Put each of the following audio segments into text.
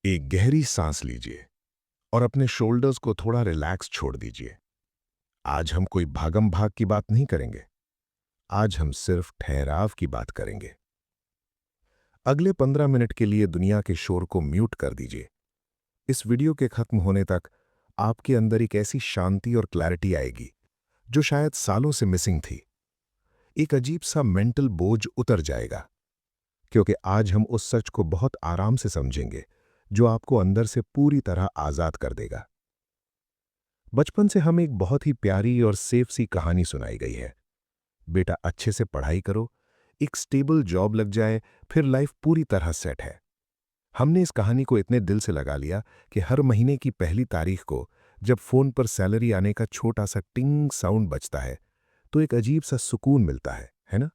एक गहरी सांस लीजिए और अपने शोल्डर्स को थोड़ा रिलैक्स छोड़ दीजिए। आज हम कोई भागम भाग की बात नहीं करेंगे। आज हम सिर्फ ठहराव की बात करेंगे। अगले 15 मिनट के लिए दुनिया के शोर को म्यूट कर दीजिए। इस वीडियो के खत्म होने तक आपके अंदर एक ऐसी शांति और क्लैरिटी आएगी जो शायद सालों से मिसिंग थी। एक अजीब सा मेंटल बोझ उतर जाएगा, क्योंकि आज हम उस सच को बहुत आराम से समझेंगे जो आपको अंदर से पूरी तरह आजाद कर देगा। बचपन से हमें एक बहुत ही प्यारी और सेफ सी कहानी सुनाई गई है। बेटा, अच्छे से पढ़ाई करो, एक स्टेबल जॉब लग जाए, फिर लाइफ पूरी तरह सेट है। हमने इस कहानी को इतने दिल से लगा लिया कि हर महीने की पहली तारीख को जब फोन पर सैलरी आने का छोटा सा टिंग साउंड बजता है तो एक अजीब सा सुकून मिलता है ना?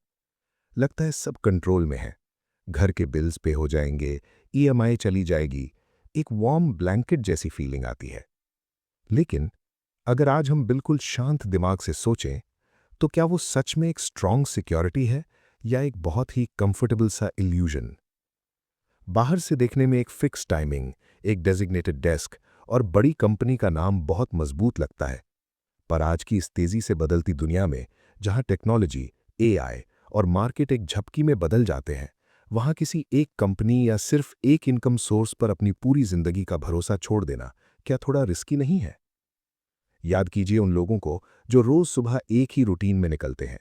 लगता है सब कंट्रोल में है। घर के बिल्स पे हो जाएंगे, ईएमआई चली जाएगी, एक वार्म ब्लैंकेट जैसी फीलिंग आती है। लेकिन अगर आज हम बिल्कुल शांत दिमाग से सोचें, तो क्या वो सच में एक स्ट्रॉन्ग सिक्योरिटी है या एक बहुत ही कंफर्टेबल सा इल्यूजन? बाहर से देखने में एक फिक्स टाइमिंग, एक डेजिग्नेटेड डेस्क और बड़ी कंपनी का नाम बहुत मजबूत लगता है। पर आज की इस तेजी से बदलती दुनिया में, जहां टेक्नोलॉजी, एआई और मार्केट एक झपकी में बदल जाते हैं, वहां किसी एक कंपनी या सिर्फ एक इनकम सोर्स पर अपनी पूरी जिंदगी का भरोसा छोड़ देना क्या थोड़ा रिस्की नहीं है? याद कीजिए उन लोगों को जो रोज सुबह एक ही रूटीन में निकलते हैं।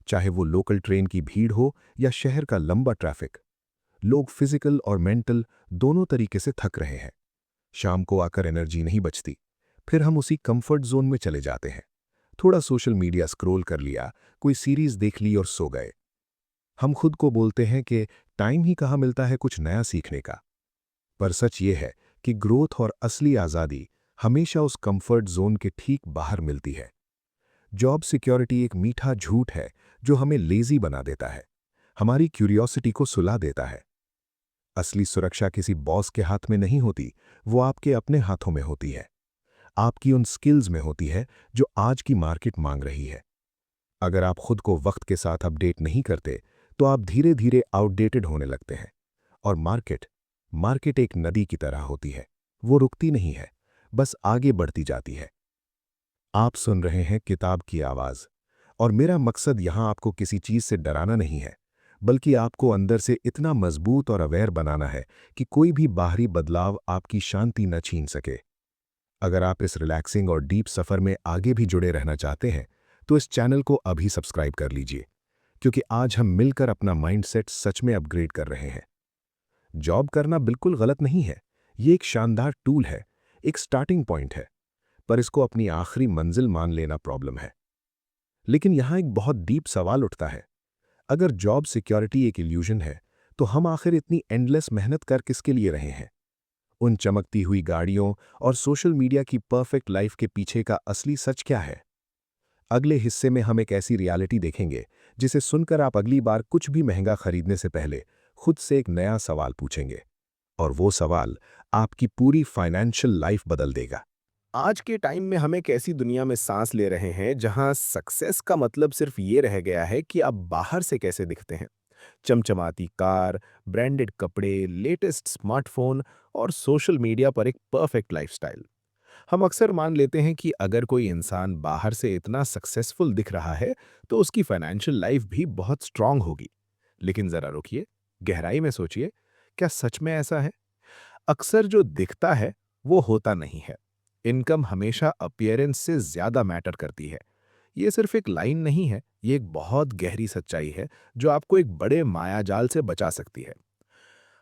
चाहे वो लोकल ट्रेन की भीड़ हो या शहर का लंबा ट्रैफिक, लोग फिजिकल और मेंटल दोनों तरीके से थक रहे हैं। शाम को आकर एनर्जी नहीं बचती। फिर हम उसी कंफर्ट जोन में चले जाते हैं। थोड़ा सोशल मीडिया स्क्रॉल कर लिया, कोई सीरीज देख ली और सो गए। हम खुद को बोलते हैं कि टाइम ही कहाँ मिलता है कुछ नया सीखने का। पर सच ये है कि ग्रोथ और असली आज़ादी हमेशा उस कंफर्ट जोन के ठीक बाहर मिलती है। जॉब सिक्योरिटी एक मीठा झूठ है जो हमें लेजी बना देता है, हमारी क्यूरियोसिटी को सुला देता है। असली सुरक्षा किसी बॉस के हाथ में नहीं होती, वो आपके अपने हाथों में होती है। आपकी उन स्किल्स में होती है जो आज की मार्केट मांग रही है। अगर आप खुद को वक्त के साथ अपडेट नहीं करते, तो आप धीरे धीरे आउटडेटेड होने लगते हैं। और मार्केट मार्केट एक नदी की तरह होती है। वो रुकती नहीं है, बस आगे बढ़ती जाती है। आप सुन रहे हैं किताब की आवाज, और मेरा मकसद यहां आपको किसी चीज से डराना नहीं है, बल्कि आपको अंदर से इतना मजबूत और अवेयर बनाना है कि कोई भी बाहरी बदलाव आपकी शांति न छीन सके। अगर आप इस रिलैक्सिंग और डीप सफर में आगे भी जुड़े रहना चाहते हैं, तो इस चैनल को अभी सब्सक्राइब कर लीजिए, क्योंकि आज हम मिलकर अपना माइंडसेट सच में अपग्रेड कर रहे हैं। जॉब करना बिल्कुल गलत नहीं है। ये एक शानदार टूल है, एक स्टार्टिंग पॉइंट है। पर इसको अपनी आखिरी मंजिल मान लेना प्रॉब्लम है। लेकिन यहां एक बहुत डीप सवाल उठता है। अगर जॉब सिक्योरिटी एक इल्यूजन है, तो हम आखिर इतनी एंडलेस मेहनत कर किसके लिए रहे हैं? उन चमकती हुई गाड़ियों और सोशल मीडिया की परफेक्ट लाइफ के पीछे का असली सच क्या है? अगले हिस्से में हम एक ऐसी रियलिटी देखेंगे जिसे सुनकर आप अगली बार कुछ भी महंगा खरीदने से पहले खुद से एक नया सवाल पूछेंगे। और वो सवाल आपकी पूरी फाइनेंशियल लाइफ बदल देगा। आज के टाइम में हम एक ऐसी दुनिया में सांस ले रहे हैं जहां सक्सेस का मतलब सिर्फ ये रह गया है कि आप बाहर से कैसे दिखते हैं। चमचमाती कार, ब्रांडेड कपड़े, लेटेस्ट स्मार्टफोन और सोशल मीडिया पर एक परफेक्ट लाइफस्टाइल। हम अक्सर मान लेते हैं कि अगर कोई इंसान बाहर से इतना सक्सेसफुल दिख रहा है तो उसकी फाइनेंशियल लाइफ भी बहुत स्ट्रांग होगी। लेकिन जरा रुकिए, गहराई में सोचिए, क्या सच में ऐसा है? अक्सर जो दिखता है वो होता नहीं है। इनकम हमेशा अपीयरेंस से ज्यादा मैटर करती है। ये सिर्फ एक लाइन नहीं है, ये एक बहुत गहरी सच्चाई है जो आपको एक बड़े मायाजाल से बचा सकती है।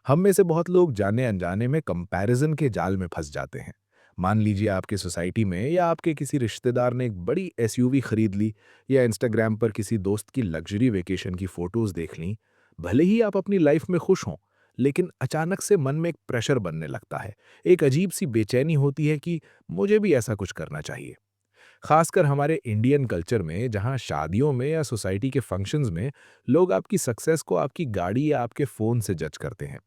हम में से बहुत लोग जाने अनजाने में कंपैरिजन के जाल में फंस जाते हैं। मान लीजिए आपके सोसाइटी में या आपके किसी रिश्तेदार ने एक बड़ी एसयूवी खरीद ली, या इंस्टाग्राम पर किसी दोस्त की लग्जरी वेकेशन की फोटोज देख ली। भले ही आप अपनी लाइफ में खुश हों, लेकिन अचानक से मन में एक प्रेशर बनने लगता है। एक अजीब सी बेचैनी होती है कि मुझे भी ऐसा कुछ करना चाहिए। खासकर हमारे इंडियन कल्चर में, जहां शादियों में या सोसाइटी के फंक्शंस में लोग आपकी सक्सेस को आपकी गाड़ी या आपके फोन से जज करते हैं।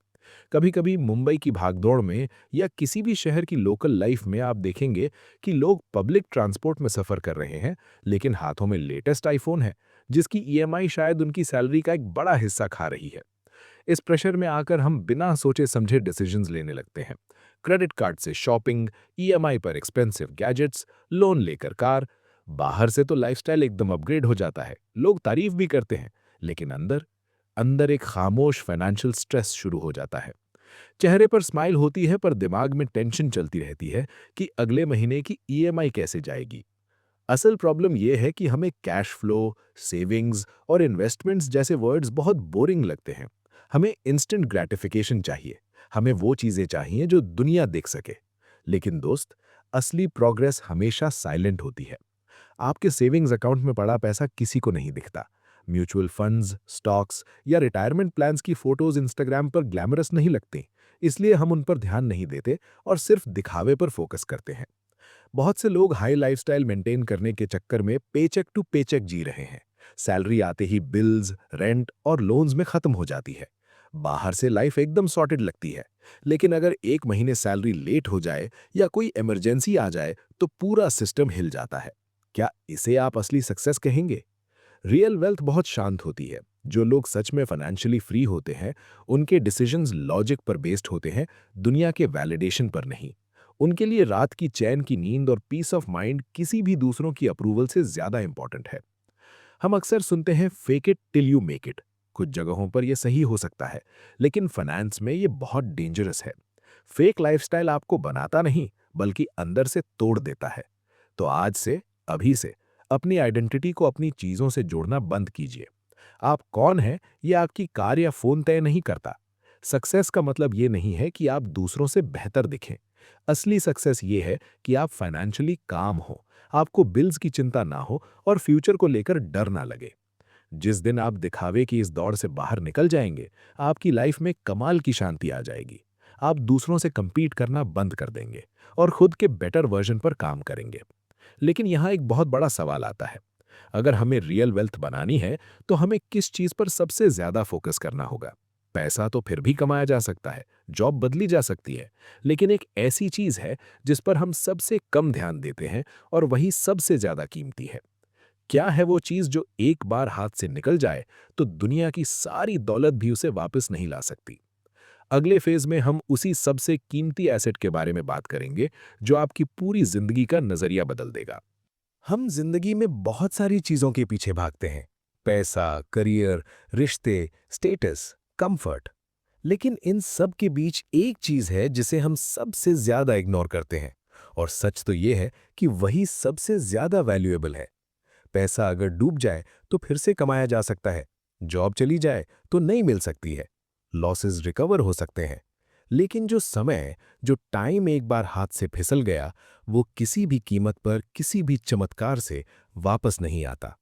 कभी-कभी मुंबई की भागदौड़ में या किसी भी शहर की लोकल लाइफ में आप देखेंगे कि लोग पब्लिक ट्रांसपोर्ट में सफर कर रहे हैं, लेकिन हाथों में लेटेस्ट आईफोन है, जिसकी ईएमआई शायद उनकी सैलरी का एक बड़ा हिस्सा खा रही है। इस प्रेशर में आकर हम बिना सोचे समझे डिसीजंस लेने लगते हैं। क्रेडिट कार्ड से शॉपिंग, ईएमआई पर एक्सपेंसिव गैजेट्स, लोन लेकर कार। बाहर से तो लाइफस्टाइल एकदम अपग्रेड हो जाता है, लोग तारीफ भी करते हैं, लेकिन अंदर अंदर एक खामोश फाइनेंशियल स्ट्रेस शुरू हो जाता है। चेहरे पर स्माइल होती है पर दिमाग में टेंशन चलती रहती है कि अगले महीने की ईएमआई कैसे जाएगी। असल प्रॉब्लम यह है कि हमें कैश फ्लो, सेविंग्स और इन्वेस्टमेंट्स जैसे वर्ड्स बहुत बोरिंग लगते हैं। हमें इंस्टेंट ग्रेटिफिकेशन चाहिए, हमें वो चीज़ें चाहिए जो दुनिया देख सके। लेकिन दोस्त, असली प्रोग्रेस हमेशा साइलेंट होती है। आपके सेविंग्स अकाउंट में पड़ा पैसा किसी को नहीं दिखता। म्यूचुअल फंड्स, स्टॉक्स या रिटायरमेंट प्लान्स की फोटोज इंस्टाग्राम पर ग्लैमरस नहीं लगती, इसलिए हम उन पर ध्यान नहीं देते और सिर्फ दिखावे पर फोकस करते हैं। बहुत से लोग हाई लाइफस्टाइल मेंटेन करने के चक्कर में पेचेक टू पेचेक जी रहे हैं। सैलरी आते ही बिल्स, रेंट और लोन्स में खत्म हो जाती है। बाहर से लाइफ एकदम सॉर्टेड लगती है, लेकिन अगर एक महीने सैलरी लेट हो जाए या कोई इमरजेंसी आ जाए तो पूरा सिस्टम हिल जाता है। क्या इसे आप असली सक्सेस कहेंगे? रियल वेल्थ बहुत शांत होती है। जो लोग सच में फाइनेंशियली फ्री होते हैं, उनके डिसीजंस लॉजिक पर बेस्ड होते हैं, दुनिया के वैलिडेशन पर नहीं। उनके लिए रात की चैन की नींद और पीस ऑफ माइंड किसी भी दूसरों की अप्रूवल से ज्यादा इंपॉर्टेंट है। हम अक्सर सुनते हैं fake it till you make it. कुछ जगहों पर यह सही हो सकता है, लेकिन फाइनेंस में यह बहुत डेंजरस है। फेक लाइफस्टाइल आपको बनाता नहीं, बल्कि अंदर से तोड़ देता है। तो आज से, अभी से, अपनी आइडेंटिटी को अपनी चीजों से जोड़ना बंद कीजिए। आप कौन हैं, यह आपकी कार या फोन तय नहीं करता। सक्सेस का मतलब ये नहीं है कि आप दूसरों से बेहतर दिखें। असली सक्सेस ये है कि आप फाइनेंशियली काम हो, आपको बिल्स की चिंता ना हो और फ्यूचर को लेकर डर ना लगे। जिस दिन आप दिखावे की इस दौड़ से बाहर निकल जाएंगे, आपकी लाइफ में कमाल की शांति आ जाएगी। आप दूसरों से compete करना बंद कर देंगे और खुद के बेटर वर्जन पर काम करेंगे। लेकिन यहाँ एक बहुत बड़ा सवाल आता है। अगर हमें रियल वेल्थ बनानी है, तो हमें किस चीज पर सबसे ज्यादा फोकस करना होगा? पैसा तो फिर भी कमाया जा सकता है, जॉब बदली जा सकती है, लेकिन एक ऐसी चीज है जिस पर हम सबसे कम ध्यान देते हैं और वही सबसे ज्यादा कीमती है। क्या है वो चीज जो एक बार हाथ से निकल जाए तो दुनिया की सारी दौलत भी उसे वापस नहीं ला सकती? अगले फेज में हम उसी सबसे कीमती एसेट के बारे में बात करेंगे, जो आपकी पूरी जिंदगी का नजरिया बदल देगा। हम जिंदगी में बहुत सारी चीजों के पीछे भागते हैं। पैसा, करियर, रिश्ते, स्टेटस, कंफर्ट। लेकिन इन सब के बीच एक चीज है जिसे हम सबसे ज्यादा इग्नोर करते हैं। और सच तो ये है कि वही सबसे ज्यादा वैल्यूएबल है। पैसा अगर डूब जाए तो फिर से कमाया जा सकता है। जॉब चली जाए तो नहीं मिल सकती है। लॉसेस रिकवर हो सकते हैं। लेकिन जो समय, जो टाइम एक बार हाथ से फिसल गया, वो किसी भी कीमत पर, किसी भी चमत्कार से वापस नहीं आता।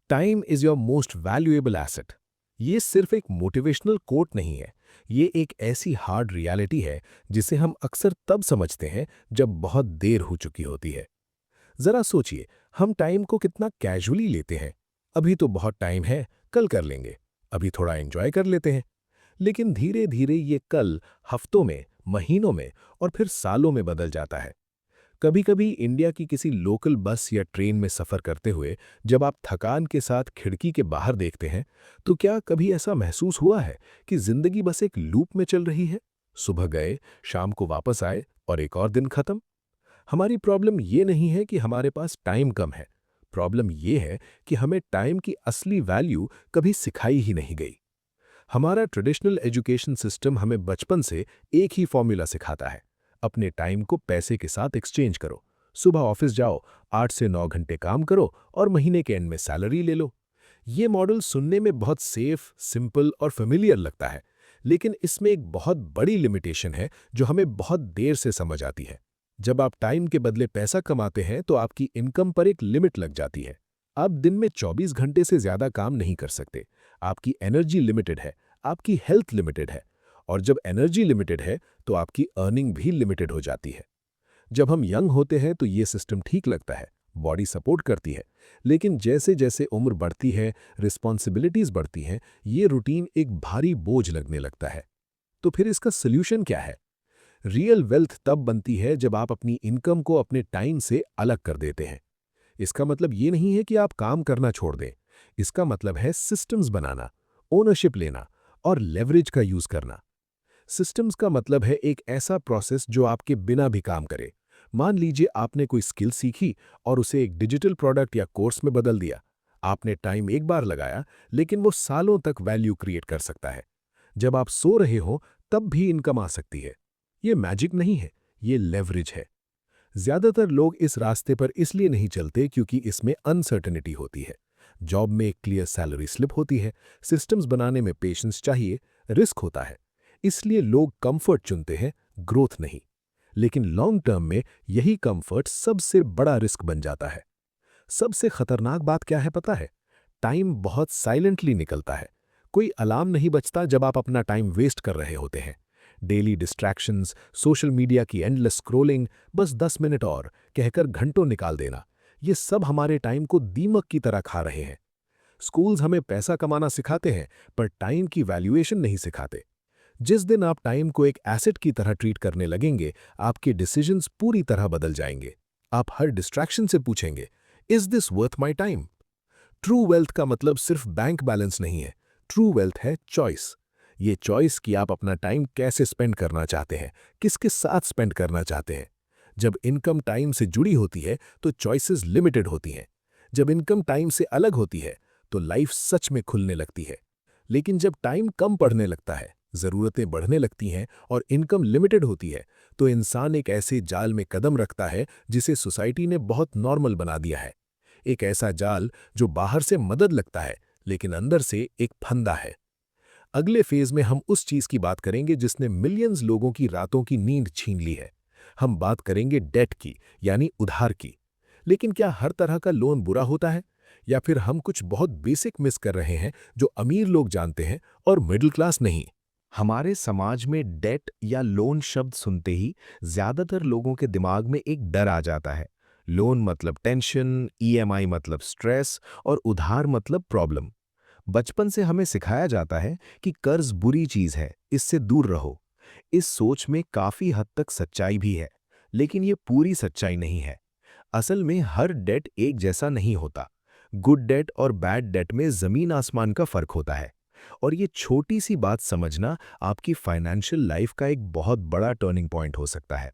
Time is your most valuable asset. ये सिर्फ एक मोटिवेशनल कोट नहीं है। ये एक ऐसी हार्ड रियलिटी है जिसे हम अक्सर तब समझते हैं जब बहुत देर हो चुकी होती है। जरा सोचिए, हम टाइम को कितना कैजुअली लेते हैं। अभी तो बहुत टाइम है, कल कर लेंगे। अभी थोड़ा एंजॉय कर लेते हैं। लेकिन धीरे धीरे ये कल हफ्तों में, महीनों में और फिर सालों में बदल जाता है। कभी कभी इंडिया की किसी लोकल बस या ट्रेन में सफर करते हुए जब आप थकान के साथ खिड़की के बाहर देखते हैं, तो क्या कभी ऐसा महसूस हुआ है कि जिंदगी बस एक लूप में चल रही है? सुबह गए, शाम को वापस आए और एक और दिन खत्म। हमारी प्रॉब्लम ये नहीं है कि हमारे पास टाइम कम है। प्रॉब्लम ये है कि हमें टाइम की असली वैल्यू कभी सिखाई ही नहीं गई। हमारा ट्रेडिशनल एजुकेशन सिस्टम हमें बचपन से एक ही फॉर्मूला सिखाता है। अपने टाइम को पैसे के साथ एक्सचेंज करो। सुबह ऑफिस जाओ, 8 से 9 घंटे काम करो और महीने के एंड में सैलरी ले लो। ये मॉडल सुनने में बहुत सेफ, सिंपल और फेमिलियर लगता है, लेकिन इसमें एक बहुत बड़ी लिमिटेशन है जो हमें बहुत देर से समझ आती है। जब आप टाइम के बदले पैसा कमाते हैं तो आपकी इनकम पर एक लिमिट लग जाती है। आप दिन में 24 घंटे से ज्यादा काम नहीं कर सकते। आपकी एनर्जी लिमिटेड है, आपकी हेल्थ लिमिटेड है, और जब एनर्जी लिमिटेड है तो आपकी अर्निंग भी लिमिटेड हो जाती है। जब हम यंग होते हैं तो ये सिस्टम ठीक लगता है, बॉडी सपोर्ट करती है, लेकिन जैसे जैसे उम्र बढ़ती है, रिस्पॉन्सिबिलिटीज बढ़ती हैं, ये रूटीन एक भारी बोझ लगने लगता है। तो फिर इसका सोल्यूशन क्या है? रियल वेल्थ तब बनती है जब आप अपनी इनकम को अपने टाइम से अलग कर देते हैं। इसका मतलब ये नहीं है कि आप काम करना छोड़ दें। इसका मतलब है सिस्टम्स बनाना, ओनरशिप लेना और लेवरेज का यूज करना। सिस्टम्स का मतलब है एक ऐसा प्रोसेस जो आपके बिना भी काम करे। मान लीजिए आपने कोई स्किल सीखी और उसे एक डिजिटल प्रोडक्ट या कोर्स में बदल दिया। आपने टाइम एक बार लगाया, लेकिन वो सालों तक वैल्यू क्रिएट कर सकता है। जब आप सो रहे हो तब भी इनकम आ सकती है। ये मैजिक नहीं है, ये लेवरेज है। ज्यादातर लोग इस रास्ते पर इसलिए नहीं चलते क्योंकि इसमें अनसर्टेनिटी होती है। जॉब में एक क्लियर सैलरी स्लिप होती है, सिस्टम्स बनाने में पेशेंस चाहिए, रिस्क होता है। इसलिए लोग कंफर्ट चुनते हैं, ग्रोथ नहीं। लेकिन लॉन्ग टर्म में यही कंफर्ट सबसे बड़ा रिस्क बन जाता है। सबसे खतरनाक बात क्या है पता है? टाइम बहुत साइलेंटली निकलता है। कोई अलार्म नहीं बजता जब आप अपना टाइम वेस्ट कर रहे होते हैं। डेली डिस्ट्रैक्शंस, सोशल मीडिया की एंडलेस स्क्रोलिंग, बस 10 मिनट और कहकर घंटों निकाल देना, ये सब हमारे टाइम को दीमक की तरह खा रहे हैं। स्कूल्स हमें पैसा कमाना सिखाते हैं, पर टाइम की वैल्यूएशन नहीं सिखाते। जिस दिन आप टाइम को एक एसेट की तरह ट्रीट करने लगेंगे, आपके डिसीजंस पूरी तरह बदल जाएंगे। आप हर डिस्ट्रैक्शन से पूछेंगे, is this worth my time? True wealth का मतलब सिर्फ बैंक बैलेंस नहीं है। ट्रू वेल्थ है चॉइस। ये चॉइस कि आप अपना टाइम कैसे स्पेंड करना चाहते हैं, किसके साथ स्पेंड करना चाहते हैं। जब इनकम टाइम से जुड़ी होती है तो चॉइसेस लिमिटेड होती हैं। जब इनकम टाइम से अलग होती है तो लाइफ सच में खुलने लगती है। लेकिन जब टाइम कम पड़ने लगता है, ज़रूरतें बढ़ने लगती हैं और इनकम लिमिटेड होती है, तो इंसान एक ऐसे जाल में कदम रखता है जिसे सोसाइटी ने बहुत नॉर्मल बना दिया है। एक ऐसा जाल जो बाहर से मदद लगता है, लेकिन अंदर से एक फंदा है। अगले फेज में हम उस चीज की बात करेंगे जिसने मिलियंस लोगों की रातों की नींद छीन ली है। हम बात करेंगे डेट की, यानी उधार की। लेकिन क्या हर तरह का लोन बुरा होता है? या फिर हम कुछ बहुत बेसिक मिस कर रहे हैं जो अमीर लोग जानते हैं और मिडिल क्लास नहीं? हमारे समाज में डेट या लोन शब्द सुनते ही ज्यादातर लोगों के दिमाग में एक डर आ जाता है। लोन मतलब टेंशन, ईएमआई मतलब स्ट्रेस और उधार मतलब प्रॉब्लम। बचपन से हमें सिखाया जाता है कि कर्ज बुरी चीज है, इससे दूर रहो। इस सोच में काफी हद तक सच्चाई भी है, लेकिन ये पूरी सच्चाई नहीं है। असल में हर डेट एक जैसा नहीं होता। गुड डेट और बैड डेट में जमीन आसमान का फर्क होता है। और ये छोटी सी बात समझना आपकी फाइनेंशियल लाइफ का एक बहुत बड़ा टर्निंग पॉइंट हो सकता है।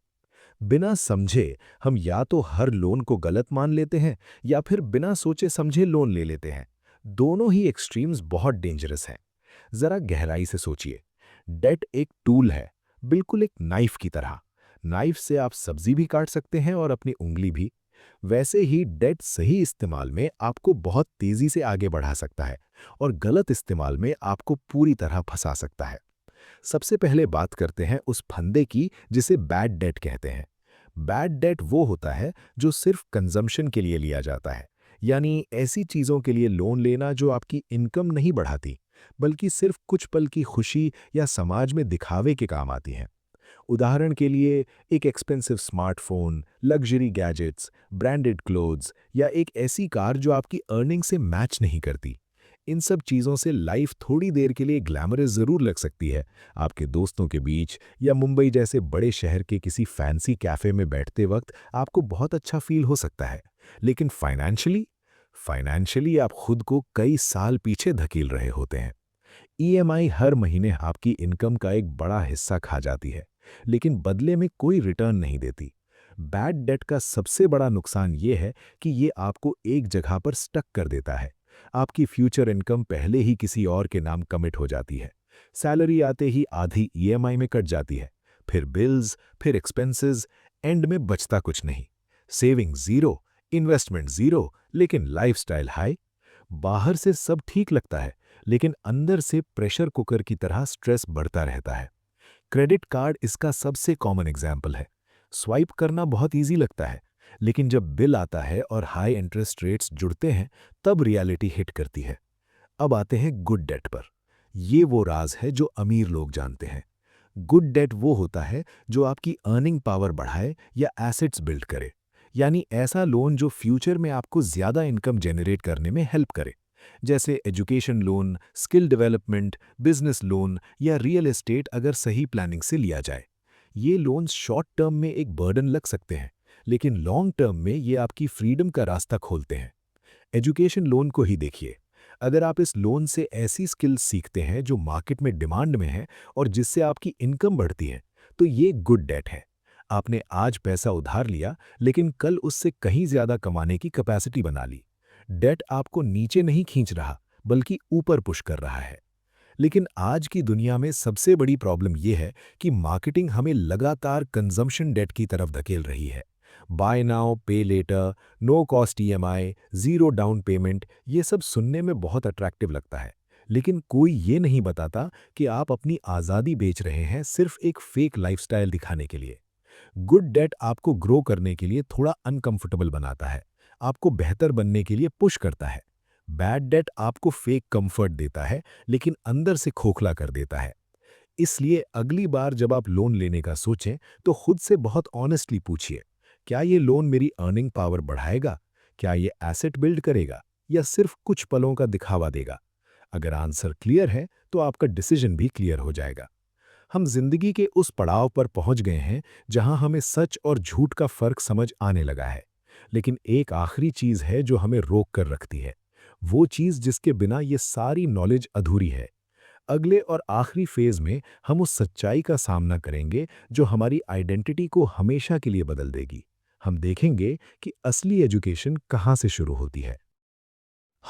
बिना समझे हम या तो हर लोन को गलत मान लेते हैं या फिर बिना सोचे समझे लोन ले लेते हैं। दोनों ही एक्सट्रीम्स बहुत डेंजरस हैं। जरा गहराई से सोचिए। डेट एक टूल है, बिल्कुल एक नाइफ की तरह। नाइफ से आप सब्जी भी काट सकते हैं और अपनी उंगली भी। वैसे ही डेट सही इस्तेमाल में आपको बहुत तेजी से आगे बढ़ा सकता है और गलत इस्तेमाल में आपको पूरी तरह फंसा सकता है। सबसे पहले बात करते हैं उस फंदे की जिसे बैड डेट कहते हैं। बैड डेट वो होता है जो सिर्फ कंजम्पशन के लिए लिया जाता है, यानी ऐसी चीज़ों के लिए लोन लेना जो आपकी इनकम नहीं बढ़ाती, बल्कि सिर्फ कुछ पल की खुशी या समाज में दिखावे के काम आती हैं। उदाहरण के लिए एक expensive smartphone, luxury gadgets, branded clothes या एक ऐसी कार जो आपकी अर्निंग से मैच नहीं करती। इन सब चीज़ों से लाइफ थोड़ी देर के लिए ग्लैमरस ज़रूर लग सकती है। आपके दोस्तों के बीच या मुंबई जैसे बड़े शहर के किसी फैंसी कैफ़े में बैठते वक्त आपको बहुत अच्छा फील हो सकता है। लेकिन फाइनेंशियली फाइनेंशियली आप खुद को कई साल पीछे धकेल रहे होते हैं। ईएमआई हर महीने आपकी इनकम का एक बड़ा हिस्सा खा जाती है, लेकिन बदले में कोई रिटर्न नहीं देती। बैड डेट का सबसे बड़ा नुकसान ये है कि ये आपको एक जगह पर स्टक कर देता है। आपकी फ्यूचर इनकम पहले ही किसी और के नाम कमिट हो जाती है। सैलरी आते ही आधी ईएमआई में कट जाती है, फिर बिल्स, फिर एक्सपेंसेस, एंड में बचता कुछ नहीं। सेविंग ज़ीरो, इन्वेस्टमेंट ज़ीरो, लेकिन लाइफस्टाइल हाई। बाहर से सब ठीक लगता है, लेकिन अंदर से प्रेशर कुकर की तरह स्ट्रेस बढ़ता रहता है। क्रेडिट कार्ड इसका सबसे कॉमन एग्जाम्पल है। स्वाइप करना बहुत इजी लगता है, लेकिन जब बिल आता है और हाई इंटरेस्ट रेट्स जुड़ते हैं, तब रियलिटी हिट करती है। अब आते हैं गुड डेट पर। ये वो राज है जो अमीर लोग जानते हैं। गुड डेट वो होता है जो आपकी अर्निंग पावर बढ़ाए या एसेट्स बिल्ड करे, यानी ऐसा लोन जो फ्यूचर में आपको ज़्यादा इनकम जनरेट करने में हेल्प करे, जैसे education loan, skill development, business loan या रियल एस्टेट अगर सही प्लानिंग से लिया जाए। ये लोन्स शॉर्ट टर्म में एक बर्डन लग सकते हैं, लेकिन लॉन्ग टर्म में ये आपकी फ्रीडम का रास्ता खोलते हैं। एजुकेशन लोन को ही देखिए। अगर आप इस लोन से ऐसी स्किल्स सीखते हैं जो मार्केट में डिमांड में है और जिससे आपकी इनकम बढ़ती है, तो ये गुड डेट है। आपने आज पैसा उधार लिया, लेकिन कल उससे कहीं ज्यादा कमाने की कैपेसिटी बना ली। डेट आपको नीचे नहीं खींच रहा, बल्कि ऊपर पुश कर रहा है। लेकिन आज की दुनिया में सबसे बड़ी प्रॉब्लम यह है कि मार्केटिंग हमें लगातार कंजम्पशन डेट की तरफ धकेल रही है। Buy now pay later, no cost EMI, zero down payment, ये सब सुनने में बहुत अट्रैक्टिव लगता है। लेकिन कोई ये नहीं बताता कि आप अपनी आज़ादी बेच रहे हैं सिर्फ एक फेक लाइफस्टाइल दिखाने के लिए। गुड डेट आपको ग्रो करने के लिए थोड़ा अनकंफर्टेबल बनाता है, आपको बेहतर बनने के लिए पुश करता है। बैड डेट आपको फेक कंफर्ट देता है, लेकिन अंदर से खोखला कर देता है। इसलिए अगली बार जब आप लोन लेने का सोचें, तो खुद से बहुत ऑनेस्टली पूछिए, क्या ये लोन मेरी अर्निंग पावर बढ़ाएगा? क्या ये एसेट बिल्ड करेगा? या सिर्फ कुछ पलों का दिखावा देगा? अगर आंसर क्लियर है, तो आपका डिसीजन भी क्लियर हो जाएगा। हम जिंदगी के उस पड़ाव पर पहुंच गए हैं जहां हमें सच और झूठ का फर्क समझ आने लगा है। लेकिन एक आखिरी चीज है जो हमें रोक कर रखती है, वो चीज जिसके बिना ये सारी नॉलेज अधूरी है। अगले और आखिरी फेज में हम उस सच्चाई का सामना करेंगे जो हमारी आइडेंटिटी को हमेशा के लिए बदल देगी। हम देखेंगे कि असली एजुकेशन कहाँ से शुरू होती है।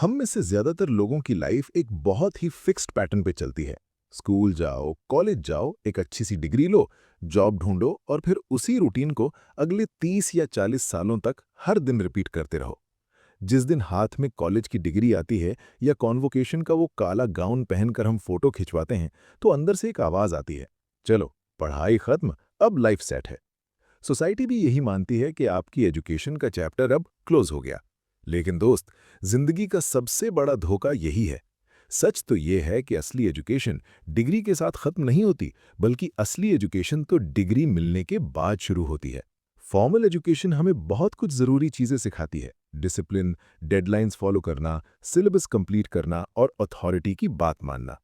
हम में से ज्यादातर लोगों की लाइफ एक बहुत ही फिक्स्ड पैटर्न पे चलती है। स्कूल जाओ, कॉलेज जाओ, एक अच्छी सी डिग्री लो, जॉब ढूंढो और फिर उसी रूटीन को अगले 30 या 40 सालों तक हर दिन रिपीट करते रहो। जिस दिन हाथ में कॉलेज की डिग्री आती है या कॉन्वोकेशन का वो काला गाउन पहनकर हम फोटो खिंचवाते हैं, तो अंदर से एक आवाज आती है, चलो पढ़ाई खत्म, अब लाइफ सेट है। सोसाइटी भी यही मानती है कि आपकी एजुकेशन का चैप्टर अब क्लोज हो गया। लेकिन दोस्त, जिंदगी का सबसे बड़ा धोखा यही है। सच तो ये है कि असली एजुकेशन डिग्री के साथ खत्म नहीं होती, बल्कि असली एजुकेशन तो डिग्री मिलने के बाद शुरू होती है। फॉर्मल एजुकेशन हमें बहुत कुछ जरूरी चीजें सिखाती है, डिसिप्लिन, डेडलाइंस फॉलो करना, सिलेबस कंप्लीट करना और अथॉरिटी की बात मानना।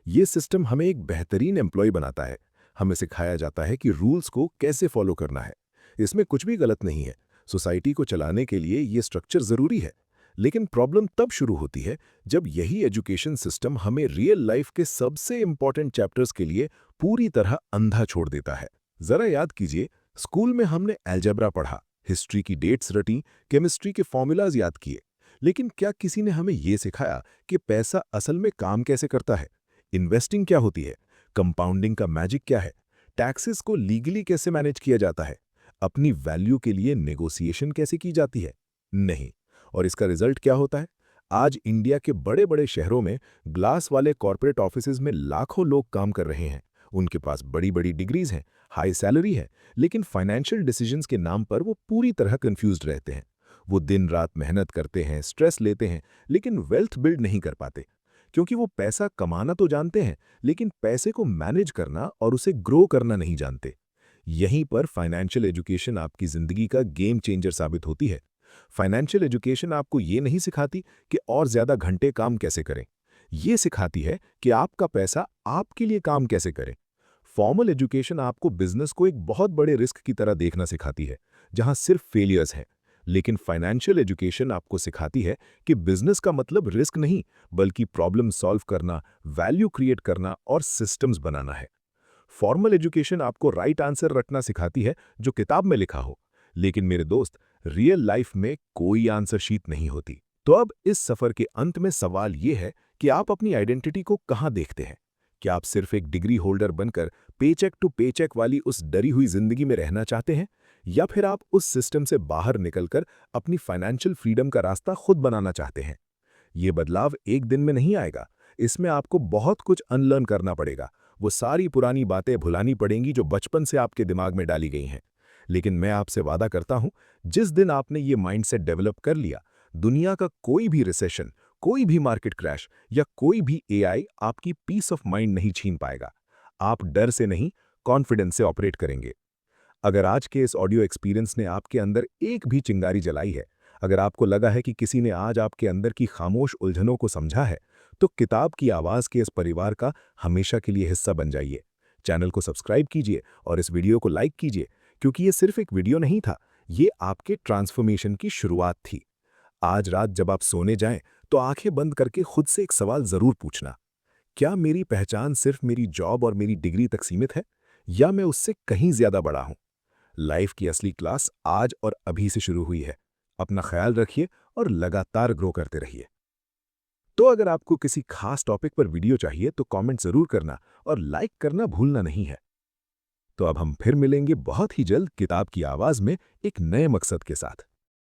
ये सिस्टम हमें एक बेहतरीन एम्प्लॉय बनाता है। हमें सिखाया जाता है कि रूल्स को कैसे फॉलो करना है। इसमें कुछ भी गलत नहीं है। सोसाइटी को चलाने के लिए ये स्ट्रक्चर जरूरी है। लेकिन प्रॉब्लम तब शुरू होती है जब यही एजुकेशन सिस्टम हमें रियल लाइफ के सबसे इंपॉर्टेंट चैप्टर्स के लिए पूरी तरह अंधा छोड़ देता है। जरा याद कीजिए, स्कूल में हमने अलजेब्रा पढ़ा, हिस्ट्री की डेट्स रटी, केमिस्ट्री के फॉर्मूलाज याद किए। लेकिन क्या किसी ने हमें ये सिखाया कि पैसा असल में काम कैसे करता है? इन्वेस्टिंग क्या होती है? कंपाउंडिंग का मैजिक क्या है? टैक्सेस को लीगली कैसे मैनेज किया जाता है? अपनी वैल्यू के लिए नेगोशिएशन कैसे की जाती है? नहीं। और इसका रिजल्ट क्या होता है? आज इंडिया के बड़े बड़े शहरों में ग्लास वाले कॉर्पोरेट ऑफिसेज में लाखों लोग काम कर रहे हैं। उनके पास बड़ी बड़ी डिग्रीज हैं, हाई सैलरी है, लेकिन फाइनेंशियल डिसीजंस के नाम पर वो पूरी तरह कंफ्यूज्ड रहते हैं। वो दिन रात मेहनत करते हैं, स्ट्रेस लेते हैं, लेकिन वेल्थ बिल्ड नहीं कर पाते। क्योंकि वो पैसा कमाना तो जानते हैं, लेकिन पैसे को मैनेज करना और उसे ग्रो करना नहीं जानते। यहीं पर फाइनेंशियल एजुकेशन आपकी जिंदगी का गेम चेंजर साबित होती है। फाइनेंशियल एजुकेशन आपको ये नहीं सिखाती कि और ज्यादा घंटे काम कैसे करें। ये सिखाती है कि आपका पैसा आपके लिए काम कैसे करे। फॉर्मल एजुकेशन आपको बिजनेस को एक बहुत बड़े रिस्क की तरह देखना सिखाती है, जहां सिर्फ फेलियर्स हैं। लेकिन फाइनेंशियल एजुकेशन आपको सिखाती है कि बिजनेस का मतलब रिस्क नहीं, बल्कि प्रॉब्लम सॉल्व करना, वैल्यू क्रिएट करना और सिस्टम्स बनाना है। फॉर्मल एजुकेशन आपको राइट आंसर रटना सिखाती है जो किताब में लिखा हो। लेकिन मेरे दोस्त, रियल लाइफ में कोई आंसर शीट नहीं होती। तो अब इस सफर के अंत में सवाल यह है कि आप अपनी आइडेंटिटी को कहां देखते हैं? क्या आप सिर्फ एक डिग्री होल्डर बनकर पेचेक टू पेचेक वाली उस डरी हुई जिंदगी में रहना चाहते हैं, या फिर आप उस सिस्टम से बाहर निकलकर अपनी फाइनेंशियल फ्रीडम का रास्ता खुद बनाना चाहते हैं? ये बदलाव एक दिन में नहीं आएगा। इसमें आपको बहुत कुछ अनलर्न करना पड़ेगा। वो सारी पुरानी बातें भुलानी पड़ेंगी जो बचपन से आपके दिमाग में डाली गई हैं। लेकिन मैं आपसे वादा करता हूं, जिस दिन आपने ये माइंडसेट डेवलप कर लिया, दुनिया का कोई भी रिसेशन, कोई भी मार्केट क्रैश या कोई भी एआई आपकी पीस ऑफ माइंड नहीं छीन पाएगा। आप डर से नहीं, कॉन्फिडेंस से ऑपरेट करेंगे। अगर आज के इस ऑडियो एक्सपीरियंस ने आपके अंदर एक भी चिंगारी जलाई है, अगर आपको लगा है कि किसी ने आज आपके अंदर की खामोश उलझनों को समझा है, तो किताब की आवाज़ के इस परिवार का हमेशा के लिए हिस्सा बन जाइए। चैनल को सब्सक्राइब कीजिए और इस वीडियो को लाइक कीजिए, क्योंकि ये सिर्फ एक वीडियो नहीं था, ये आपके ट्रांसफॉर्मेशन की शुरुआत थी। आज रात जब आप सोने जाएं, तो आंखें बंद करके खुद से एक सवाल जरूर पूछना, क्या मेरी पहचान सिर्फ मेरी जॉब और मेरी डिग्री तक सीमित है, या मैं उससे कहीं ज्यादा बड़ा हूं? लाइफ की असली क्लास आज और अभी से शुरू हुई है। अपना ख्याल रखिए और लगातार ग्रो करते रहिए। तो अगर आपको किसी खास टॉपिक पर वीडियो चाहिए तो कमेंट जरूर करना और लाइक करना भूलना नहीं है। तो अब हम फिर मिलेंगे बहुत ही जल्द किताब की आवाज में एक नए मकसद के साथ।